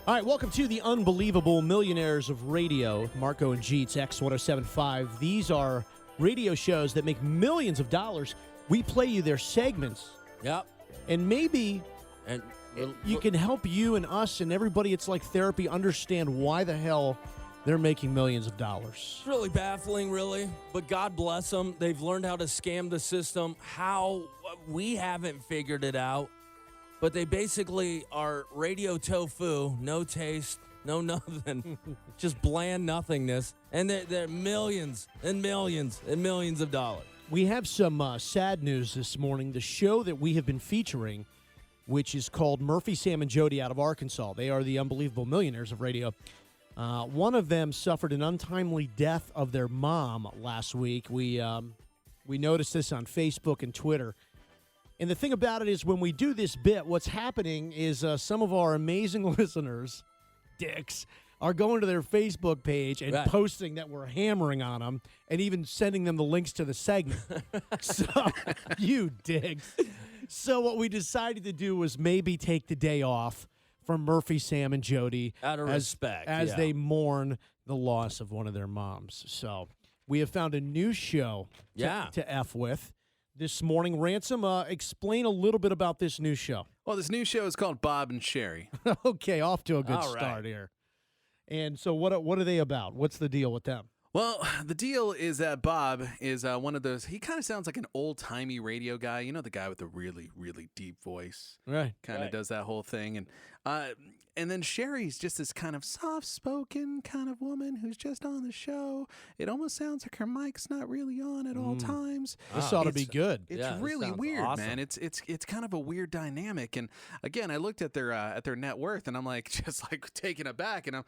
All right, welcome to the unbelievable millionaires of radio. Marco and Jeetz, X1075. These are radio shows that make millions of dollars. We play you their segments. Yep. And maybe you can help you and us and everybody. It's like therapy. Understand why the hell they're making millions of dollars. It's really baffling, really. But God bless them. They've learned how to scam the system. How we haven't figured it out. But they basically are radio tofu, no taste, no nothing, just bland nothingness. And they're millions and millions and millions of dollars. We have some sad news this morning. The show that we have been featuring, which is called Murphy, Sam, and Jody out of Arkansas. They are the unbelievable millionaires of radio. One of them suffered an untimely death of their mom last week. We noticed this on Facebook and Twitter. And the thing about it is when we do this bit, what's happening is some of our amazing listeners, dicks, are going to their Facebook page and posting that we're hammering on them and even sending them the links to the segment. So, you dicks. So what we decided to do was maybe take the day off from Murphy, Sam, and Jody. Out of respect. As they mourn the loss of one of their moms. So we have found a new show to F with. This morning, Ransom, explain a little bit about this new show. Well, this new show is called Bob and Sheri. Okay, off to a good start here. And so what are they about? What's the deal with them? Well, the deal is that Bob is one of those, he kind of sounds like an old-timey radio guy. You know, the guy with the really, really deep voice. Right. Kind of does that whole thing. And then Sheri's just this kind of soft-spoken kind of woman who's just on the show. It almost sounds like her mic's not really on at all times. This ought to be good. It's really weird, man. It's kind of a weird dynamic. And again, I looked at their net worth, and I'm like, just like taken aback, and I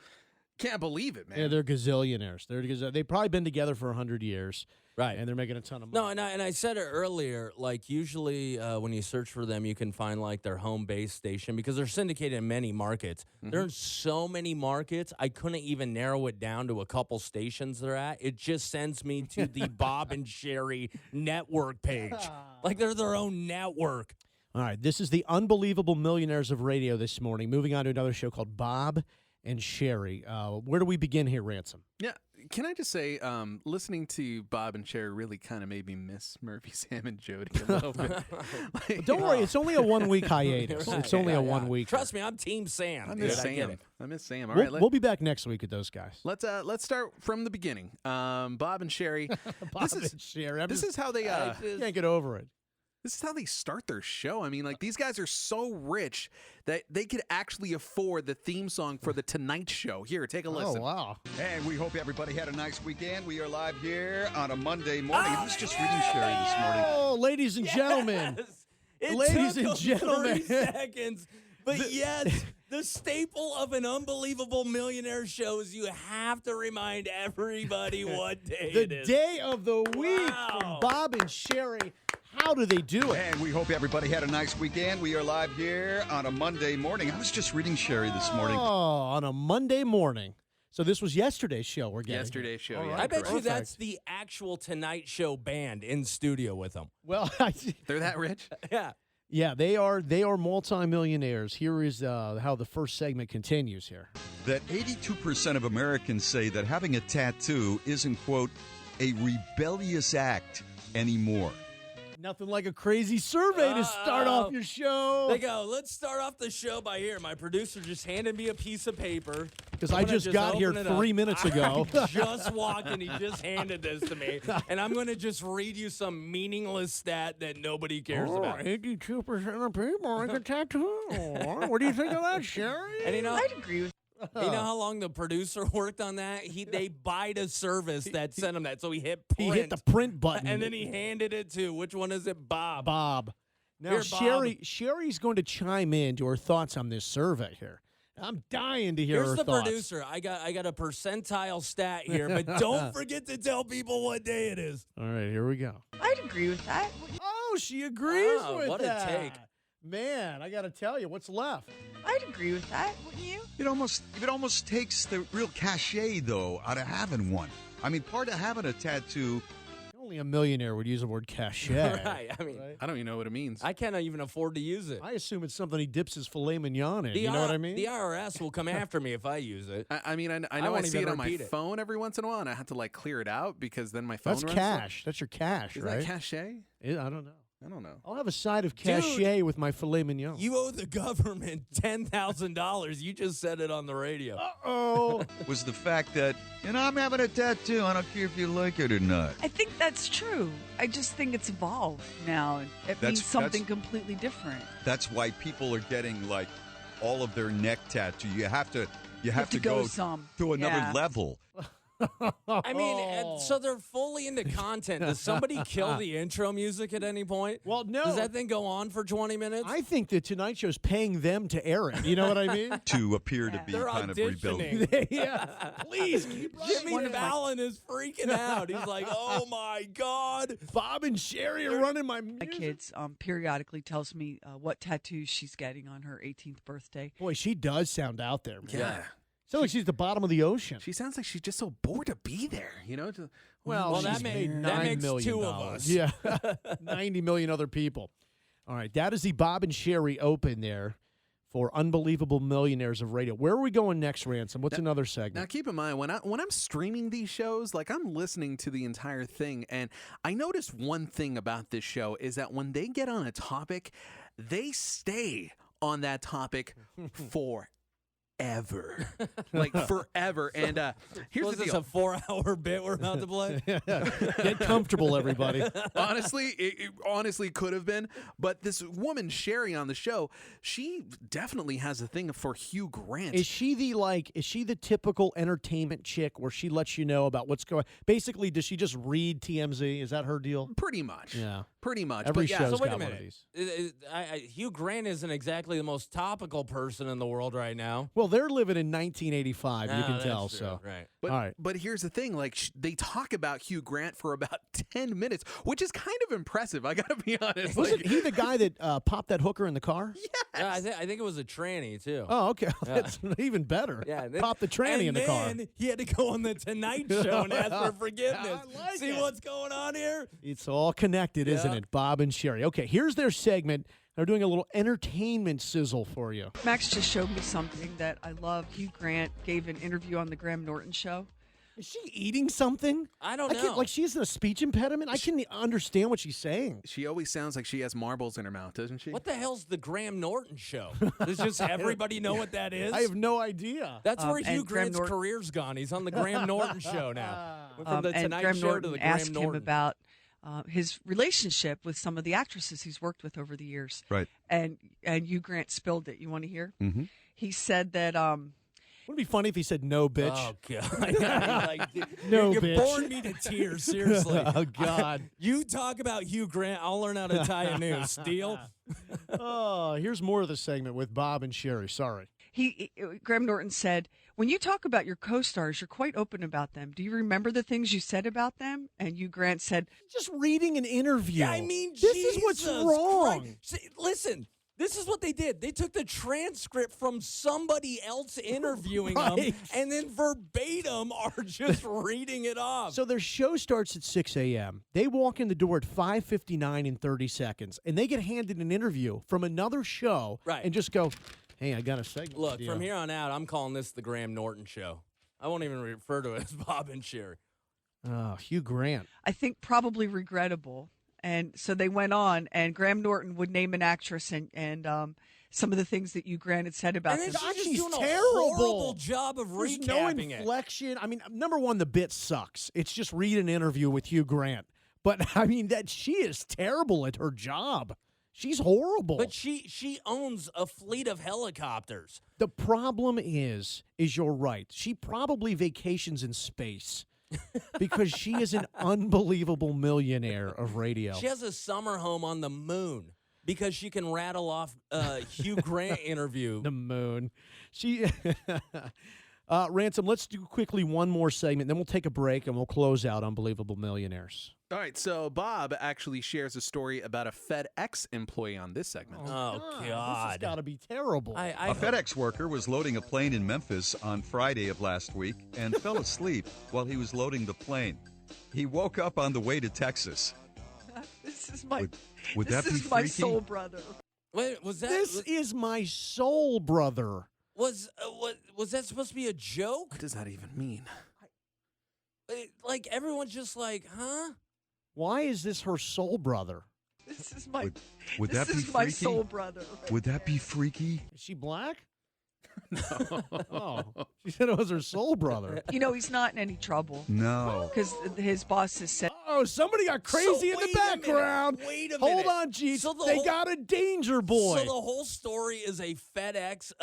can't believe it, man. Yeah, they're gazillionaires. They've probably been together for 100 years. Right. And they're making a ton of money. No, and I said it earlier, like usually when you search for them, you can find like their home base station because they're syndicated in many markets. Mm-hmm. There are so many markets, I couldn't even narrow it down to a couple stations they're at. It just sends me to the Bob and Sheri network page. Like they're their own network. All right, this is the unbelievable millionaires of radio this morning. Moving on to another show called Bob and Sheri. Where do we begin here, Ransom? Yeah, can I just say, listening to Bob and Sheri really kind of made me miss Murphy, Sam, and Jody a little bit. Don't worry, it's only a 1 week hiatus. Right, it's only a 1 week. Trust me, I'm Team Sam. I miss dude. Sam. I miss Sam. All We'll, right, we'll be back next week with those guys. let's start from the beginning. Bob and Sheri. Bob and Sheri. This is how they can't get over it. This is how they start their show. I mean, like, these guys are so rich that they could actually afford the theme song for The Tonight Show. Here, take a listen. Oh, wow. And we hope everybody had a nice weekend. We are live here on a Monday morning. I was just reading Sheri this morning. Oh, ladies and gentlemen. It Ladies took and gentlemen. 3 seconds. But yes, the staple of an unbelievable millionaire show is you have to remind everybody what day it is. The day of the week from Bob and Sheri. How do they do it? And we hope everybody had a nice weekend. We are live here on a Monday morning. I was just reading Sheri this morning. Oh, on a Monday morning. So this was yesterday's show we're getting. Yesterday's show, All yeah. right, I bet you perfect. that's the actual Tonight Show band in studio with them. Well, They're that rich? Yeah. yeah, they are multimillionaires. Here is how the first segment continues here. That 82% of Americans say that having a tattoo isn't, quote, a rebellious act anymore. Nothing like a crazy survey to start off your show. They go, let's start off the show by here. My producer just handed me a piece of paper. Because I just got here 3 minutes ago. I just walked and he just handed this to me. And I'm going to just read you some meaningless stat that nobody cares about. 82% of people like a tattoo. What do you think of that, Sheri? And you know, I'd agree with you know how long the producer worked on that? They buyed a service that sent him that. So he hit print. He hit the print button. And then he handed it to, which one is it, Bob? Bob. Now, Here, Bob. Sheri's going to chime in to her thoughts on this survey here. I'm dying to hear her Here's the thoughts. producer. I got a percentile stat here, but don't forget to tell people what day it is. All right, here we go. I'd agree with that. Oh, she agrees with what that. a take. Man, I got to tell you, what's left? I'd agree with that, wouldn't you? It almost takes the real cachet, though, out of having one. I mean, part of having a tattoo Only a millionaire would use the word cachet. Right. I mean, I don't even know what it means. I can't even afford to use it. I assume it's something he dips his filet mignon in. You know what I mean? The IRS will come after me if I use it. I mean, I know I won't see even it on my repeat it. phone every once in a while, and I have to like clear it out because then my phone That's runs. cash. That's your cash, Is right? that cachet? I don't know. I don't know. I'll have a side of cachet with my filet mignon. You owe the government $10,000. You just said it on the radio. Oh, Was the fact that, I'm having a tattoo. I don't care if you like it or not. I think that's true. I just think it's evolved now. It means something completely different. That's why people are getting like all of their neck tattoo. You have to go some. to another Yeah. level. I mean, so they're fully into content. Does somebody kill the intro music at any point? Well, no. Does that thing go on for 20 minutes? I think the Tonight Show's paying them to air it. You know what I mean? To appear to be They're kind of auditioning. rebuilding. Yeah. Please keep Jimmy Fallon is freaking out. He's like, oh my God. Bob and Sheri are running my My music. kids periodically tells me what tattoos she's getting on her 18th birthday. Boy, she does sound out there, man. Yeah. Sounds like she's at the bottom of the ocean. She sounds like she's just so bored to be there, you know? Well, that she's makes- made that $9 makes million. two of us. Yeah, 90 million other people. All right, that is the Bob and Sheri Open there for Unbelievable Millionaires of Radio. Where are we going next, Ransom? What's another Now, segment? keep in mind, when I'm streaming these shows, like I'm listening to the entire thing, and I noticed one thing about this show is that when they get on a topic, they stay on that topic forever. Like forever. And here's Was the this deal. a 4-hour bit we're about to play? Get comfortable, everybody. Honestly, it honestly could have been. But this woman, Sheri, on the show, she definitely has a thing for Hugh Grant. Is she the typical entertainment chick where she lets you know about what's going? Basically, does she just read TMZ? Is that her deal? Pretty much. Yeah. Pretty much. Every But yeah, show's So wait got a one of minute. these. Hugh Grant isn't exactly the most topical person in the world right now. Well, they're living in 1985. You Ah, can that's tell. true. So, Right. But, all right. but here's the thing, like they talk about Hugh Grant for about 10 minutes, which is kind of impressive. I gotta be honest. Wasn't Like, he the guy that popped that hooker in the car? Yeah, I think it was a tranny too. Oh, okay. That's even better. Yeah, Pop the tranny in the car. And then he had to go on the Tonight Show and ask for forgiveness. I like See it. what's going on here? It's all connected, isn't Yeah. it? Bob and Sheri. Okay, here's their segment. They're doing a little entertainment sizzle for you. Max just showed me something that I love. Hugh Grant gave an interview on the Graham Norton show. Is she eating something? I don't can't, know. like she has a speech impediment. I can't understand what she's saying. she always sounds like she has marbles in her mouth, doesn't she? What the hell's the Graham Norton Show? Does just everybody know what that is? I have no idea. That's where and Hugh Graham Grant's Norton- career's gone. He's on the Graham Norton Show now. Went from the And Tonight Graham Show Norton to the Graham asked Norton. him about his relationship with some of the actresses he's worked with over the years. Right. And Hugh Grant spilled it. You want to hear? Mm-hmm. He said that Wouldn't it be funny if he said no, bitch? Oh God! Like, dude, No, you bitch. bored me to tears. Seriously. Oh, God. You talk about Hugh Grant. I'll learn how to tie a noose. Deal? Oh, here's more of the segment with Bob and Sheri. Sorry. Graham Norton said, "When you talk about your co-stars, you're quite open about them. Do you remember the things you said about them?" And Hugh Grant said, Just reading an interview. Yeah, I mean, this is what's Jesus wrong. Christ. See, listen, this is what they did. They took the transcript from somebody else interviewing them, Right. and then verbatim are just reading it off. So their show starts at 6 a.m. They walk in the door at 5:59 in 30 seconds, and they get handed an interview from another show, Right. and just go, "Hey, I got a segment." Look, for you." from here on out, I'm calling this the Graham Norton Show. I won't even refer to it as Bob and Sheri. Oh, Hugh Grant. I think probably regrettable. And so they went on, and Graham Norton would name an actress and some of the things that Hugh Grant had said about And then them. she's just she's doing a terrible. horrible job of There's no recapping it. inflection. I mean, number one, the bit sucks. It's just read an interview with Hugh Grant. But I mean, that she is terrible at her job. She's horrible. But she owns a fleet of helicopters. The problem is you're right. She probably vacations in space because she is an unbelievable millionaire of radio. She has a summer home on the moon because she can rattle off a Hugh Grant interview. The moon. She. Ransom, let's do quickly one more segment, then we'll take a break and we'll close out Unbelievable Millionaires. All right, so Bob actually shares a story about a FedEx employee on this segment. Oh, This has God. got to be terrible. A FedEx worker was loading a plane in Memphis on Friday of last week and fell asleep while he was loading the plane. He woke up on the way to Texas. This is my Would that be this is my freaky? soul brother. Wait, was that This is my soul brother. was that supposed to be a joke? What does that even mean? Like everyone's just like, huh? Why is this her soul brother? This is my Would this that be is my freaky? soul brother. Would that be freaky? Is she black? Oh, she said it was her soul brother. You know, he's not in any trouble No. because his boss has said. Oh, somebody got crazy in the wait a minute, background. wait a Hold minute. on, Jeetz. So the They whole- got a danger boy. So the whole story is a FedEx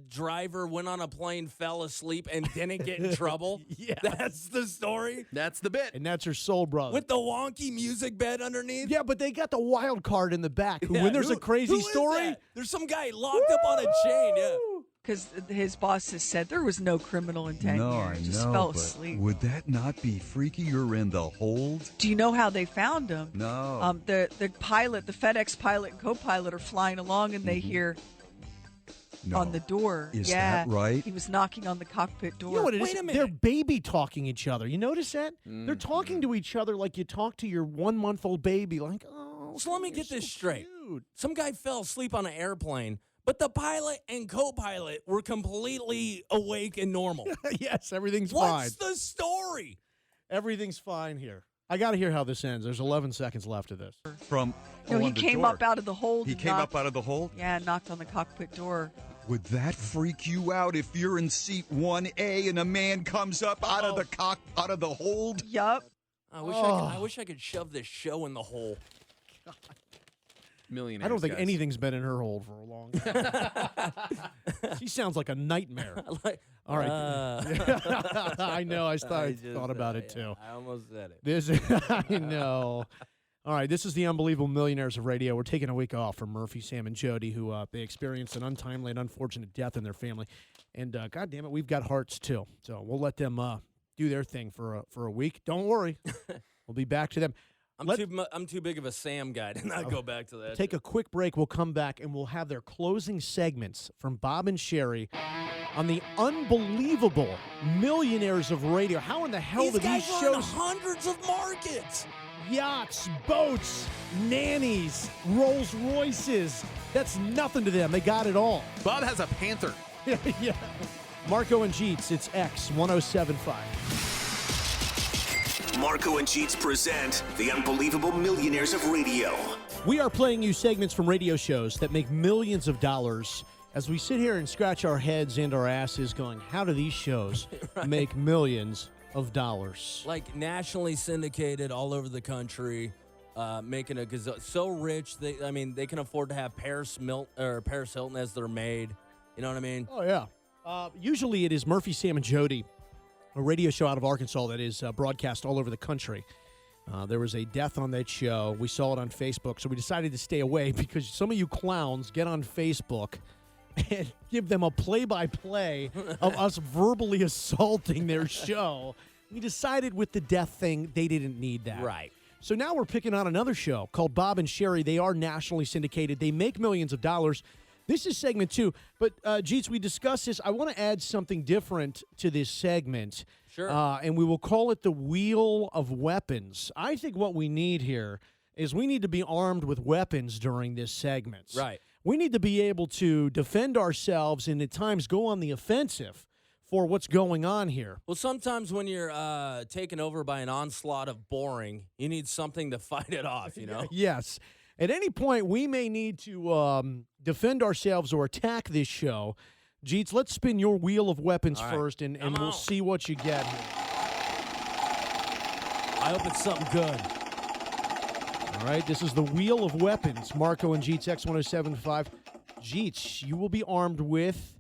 driver went on a plane, fell asleep, and didn't get in trouble. Yeah. That's the story That's the bit. and that's her soul brother. with the wonky music bed underneath. Yeah, but they got the wild card in the back. Yeah, When there's who- a crazy who is story, that? There's some guy locked up on a chain. Yeah. Because his boss has said there was no criminal intent No, here. I Just know, fell but asleep. would that not be freaky? You're in the hold? Do you know how they found him? No. The pilot, the FedEx pilot and co-pilot are flying along, and they hear No. on the door. Is yeah, that right? He was knocking on the cockpit door. you know what it is? Wait a They're minute. baby talking each other. You notice that? They're talking to each other like you talk to your 1-month-old baby. Like, oh. So let me you're get this so straight. cute. Some guy fell asleep on an airplane, but the pilot and co-pilot were completely awake and normal. Yes, everything's What's fine. the story? Everything's fine here. I got to hear how this ends. There's 11 seconds left of this. From No, he on the came door. up out of the hold. He and came knocked, up out of the hold? Yeah, knocked on the cockpit door. Would that freak you out if you're in seat 1A and a man comes up out of the hold? Yup. I wish I could shove this show in the hole. Millionaires. I don't think guys. anything's been in her hold for a long time. She sounds like a nightmare. Like, All right. I know. I thought about it too. I almost said it. This, I know. All right, this is the Unbelievable Millionaires of Radio. We're taking a week off from Murphy, Sam, and Jody, who they experienced an untimely and unfortunate death in their family. And God damn it, we've got hearts too. So we'll let them do their thing for a week. Don't worry, we'll be back to them. I'm too big of a Sam guy to not go back to that. Take a quick break. We'll come back and we'll have their closing segments from Bob and Sheri on the Unbelievable Millionaires of Radio. How in the hell These do guys these are in shows? hundreds of markets. Yachts, boats, nannies, Rolls Royces. That's nothing to them. They got it all. Bob has a Panther. Yeah. Marco and Jeetz, it's X1075. Marco and Jeetz present the Unbelievable Millionaires of Radio. We are playing you segments from radio shows that make millions of dollars as we sit here and scratch our heads and our asses going, how do these shows make millions of dollars? Like nationally syndicated all over the country, making so rich they can afford to have Paris Hilton as their maid. You know what I mean? Oh, yeah. Usually it is Murphy, Sam, and Jody, a radio show out of Arkansas that is broadcast all over the country. There was a death on that show. We saw it on Facebook, so we decided to stay away because some of you clowns get on Facebook and give them a play-by-play of us verbally assaulting their show. We decided with the death thing, they didn't need that. Right. So now we're picking on another show called Bob and Sheri. They are nationally syndicated. They make millions of dollars. This is segment 2. But, Jeetz, we discussed this. I want to add something different to this segment. Sure. And we will call it the Wheel of Weapons. I think what we need here is we need to be armed with weapons during this segment. Right. We need to be able to defend ourselves and at times go on the offensive for what's going on here. Well, sometimes when you're taken over by an onslaught of boring, you need something to fight it off, you know? Yes. At any point, we may need to defend ourselves or attack this show. Jeetz, let's spin your wheel of weapons All right. first, and Come we'll on. see what you get here. I hope it's something good. All right, this is the Wheel of Weapons. Marco and Jeetz, X1075. Jeetz, you will be armed with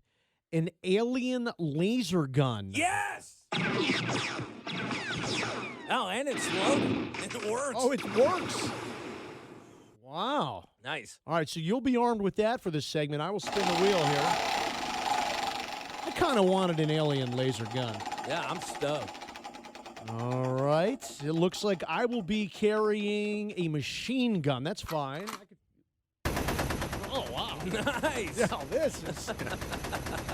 an alien laser gun. Yes! Oh, and it's loaded. It works. Oh, it works. Wow. Nice. All right, so you'll be armed with that for this segment. I will spin the wheel here. I kind of wanted an alien laser gun. Yeah, I'm stoked. All right. It looks like I will be carrying a machine gun. That's fine. Oh, wow. Nice. Yeah, this is,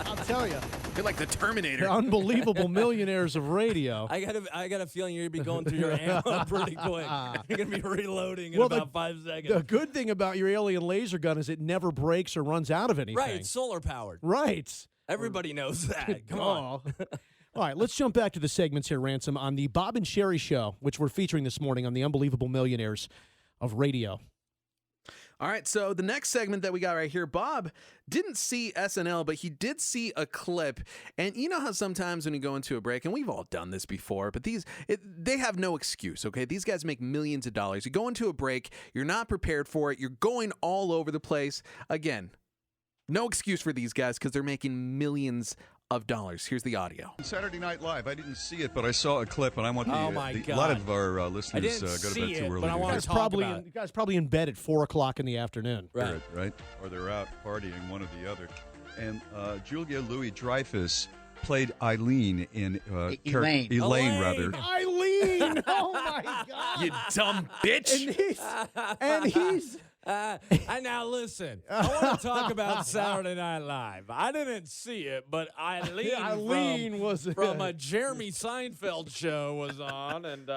I'll tell you. You're like the Terminator. The unbelievable millionaires of radio. I got a feeling you're gonna be going through your ammo pretty quick. You're gonna be reloading in about 5 seconds. The good thing about your alien laser gun is it never breaks or runs out of anything. Right, it's solar powered. Right. Everybody knows that. Come on. All right, let's jump back to the segments here, Ransom, on the Bob and Sheri show, which we're featuring this morning on the Unbelievable Millionaires of Radio. All right, so the next segment that we got right here, Bob didn't see SNL, but he did see a clip. And you know how sometimes when you go into a break, and we've all done this before, but they have no excuse, okay? These guys make millions of dollars. You go into a break, you're not prepared for it, you're going all over the place. Again, no excuse for these guys because they're making millions of dollars. Here's the audio. Saturday Night Live. I didn't see it, but I saw a clip, and I want Oh, my a lot of our listeners go to see bed too it, early. but I today. wanna Guys talk probably about it. you guys probably in bed at 4 o'clock in the afternoon. Right. Or they're out partying, one or the other. And Julia Louis-Dreyfus played Eileen in Elaine. Elaine, rather. Eileen! Oh, my God. You dumb bitch. And he's And now listen, I want to talk about Saturday Night Live. I didn't see it, but Eileen was from a Jeremy Seinfeld show was on, and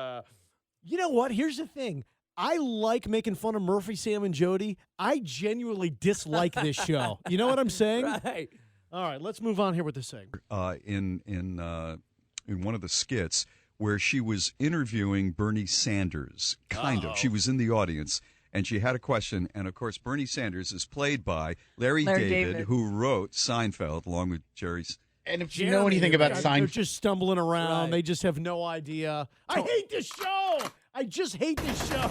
You know what? Here's the thing. I like making fun of Murphy, Sam, and Jody. I genuinely dislike this show. You know what I'm saying? right. All right, let's move on here with this segment. In one of the skits where she was interviewing Bernie Sanders, kind of. She was in the audience, and she had a question. And, of course, Bernie Sanders is played by Larry David, who wrote Seinfeld along with Jerry's. And if you know anything about They're Seinfeld, just stumbling around. Right. They just have no idea. I hate this show. I just hate this show.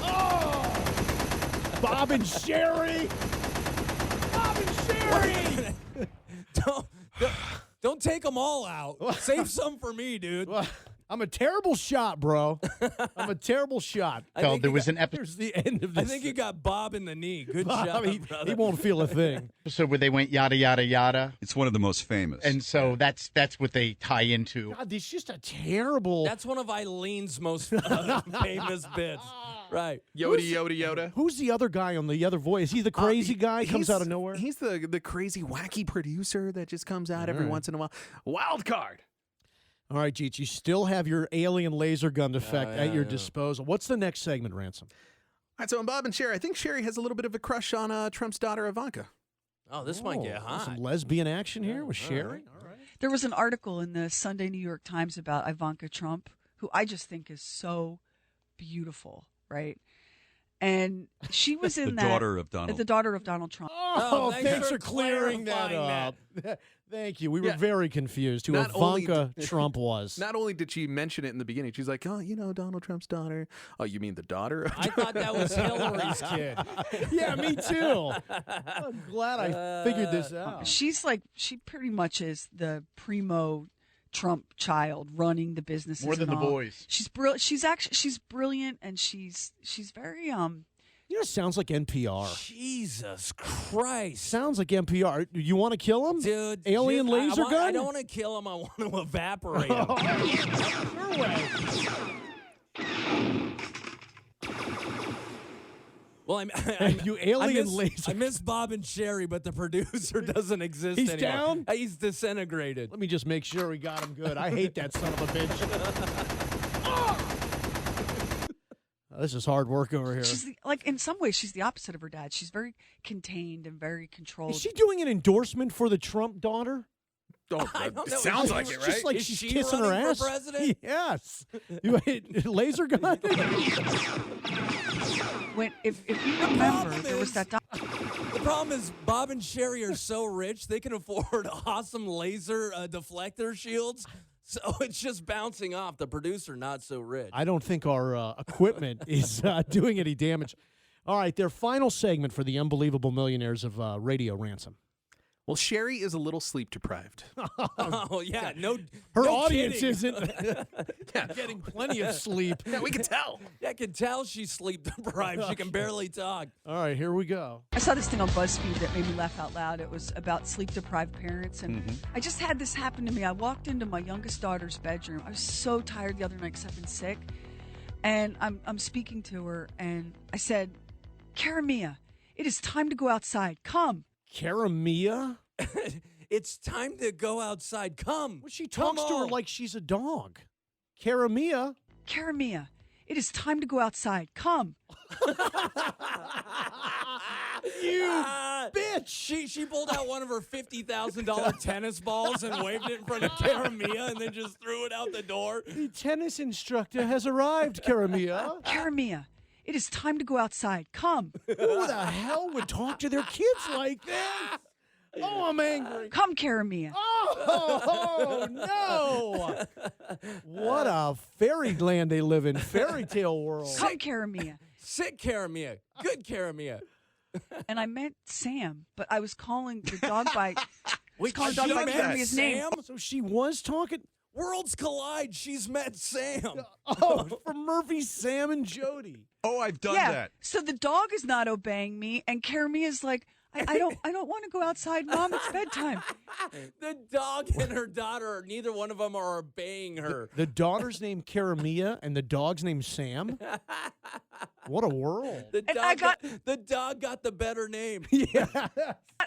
Oh, Bob and Sheri. Bob and Sheri. Don't take them all out. Save some for me, dude. Well, I'm a terrible shot, bro. I'm a terrible shot. there was an Here's the end of this. I think you got Bob in the knee. Good Bob, job, he brother. won't feel a thing. episode where they went yada yada yada, It's one of the most famous. and so that's what they tie into. God, this is just a terrible. That's one of Eileen's most famous bits. Right. Yoda. Who's the other guy on the other voice? He's the crazy guy. Comes out of nowhere. He's the crazy, wacky producer that just comes out every once in a while. Wild card. All right, Jeetz, you still have your alien laser gun effect at your disposal. What's the next segment, Ransom? All right, so on Bob and Sheri, I think Sheri has a little bit of a crush on Trump's daughter, Ivanka. Oh, this might get hot. Some lesbian action here with Sheri. All right. There was an article in the Sunday New York Times about Ivanka Trump, who I just think is so beautiful, right? And she was in the daughter of Donald. the daughter of Donald Trump. Oh, thanks thanks for for clearing that clarifying up. Thank you. We were Yeah. very confused who Not only Ivanka Trump was. Not only did she mention it in the beginning, she's like, oh, Donald Trump's daughter. Oh, you mean the daughter? I thought that was Hillary's kid. Yeah, me too. I'm glad I figured this out. She pretty much is the primo Trump child running the businesses. More than and the all. boys. She's she's brilliant, and she's very You know, it sounds like NPR. Jesus Christ. Sounds like NPR. You want to kill him? Dude. Alien laser gun? I don't want to kill him. I want to evaporate him. Your way. Well, You alien laser I miss Bob and Sheri, but the producer doesn't exist He's anymore. down? He's disintegrated. Let me just make sure we got him good. I hate that son of a bitch. This is hard work over here. she's in some ways she's the opposite of her dad. She's very contained and very controlled. Is she doing an endorsement for the Trump daughter? I don't know. Sounds Is like she- it, Just right? like Is she's she kissing her running ass. for president? Yes. You laser gun? If you remember, problem there was is- that. The problem is Bob and Sheri are so rich they can afford awesome laser deflector shields. So it's just bouncing off. The producer not so rich. I don't think our equipment is doing any damage. All right, their final segment for the Unbelievable Millionaires of Radio, Ransom. Well, Sheri is a little sleep deprived. Oh yeah, no. Her no audience kidding. isn't getting plenty of sleep. Yeah, we can tell. Yeah, I can tell she's sleep deprived. She can barely talk. All right, here we go. I saw this thing on BuzzFeed that made me laugh out loud. It was about sleep-deprived parents, and I just had this happen to me. I walked into my youngest daughter's bedroom. I was so tired the other night because I've been sick, and I'm speaking to her, and I said, "Karamia, it is time to go outside. Come." Karamia? It's time to go outside. Come. Well, she talks to her on. like she's a dog. Karamia. Karamia, it is time to go outside. Come. You bitch. She pulled out one of her $50,000 tennis balls and waved it in front of Karamia and then just threw it out the door. The tennis instructor has arrived, Karamia. Karamia, it is time to go outside. Come. Who the hell would talk to their kids like that? Oh, I'm angry. Come, Karamia. Oh, no. What a fairyland they live in. Fairy tale world. Come, Karamia. Sick Karamia. Good Karamia. And I meant Sam, but I was calling the dog by Wait, calling the dog she by met Karamia's name. Sam? So she was talking. Worlds collide. She's met Sam. Oh, from Murphy, Sam, and Jody. Oh, I've done Yeah. that. So the dog is not obeying me, and Karamia's like, I don't want to go outside, Mom. It's bedtime. The dog and her daughter, neither one of them are obeying her. The daughter's named Karamia, and the dog's named Sam. What a world. The dog got the better name. Yeah.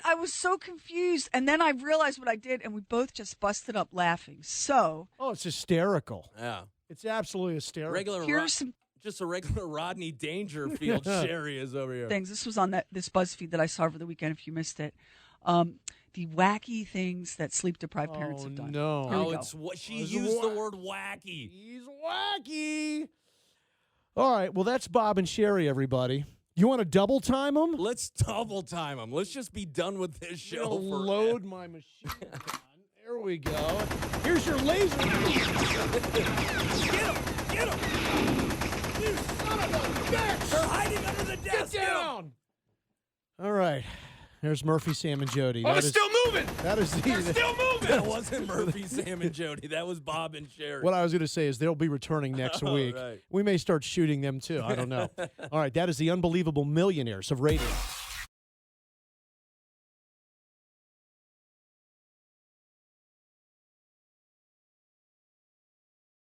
I was so confused, and then I realized what I did, and we both just busted up laughing. So Oh, it's hysterical. Yeah. It's absolutely hysterical. Regular here's some just a regular Rodney Dangerfield. Sheri is over here. things. This was on this BuzzFeed that I saw over the weekend. If you missed it, the wacky things that sleep-deprived parents have done. No. Here we Oh, go. it's what she It's used the wa- word wacky. He's wacky. All right. Well, that's Bob and Sheri, everybody. You want to double time them? Let's double time them. Let's just be done with this show. I'll for load my machine. There we go. Here's your laser. Get him! Get him! You son of a bitch! They're hiding under the desk. Get down! All right. There's Murphy, Sam, and Jody. Oh, it's still moving. That is They're still moving. That wasn't Murphy, Sam, and Jody. That was Bob and Sheri. What I was going to say is they'll be returning next week. right. We may start shooting them too. I don't know. All right. That is the Unbelievable Millionaires of Radio.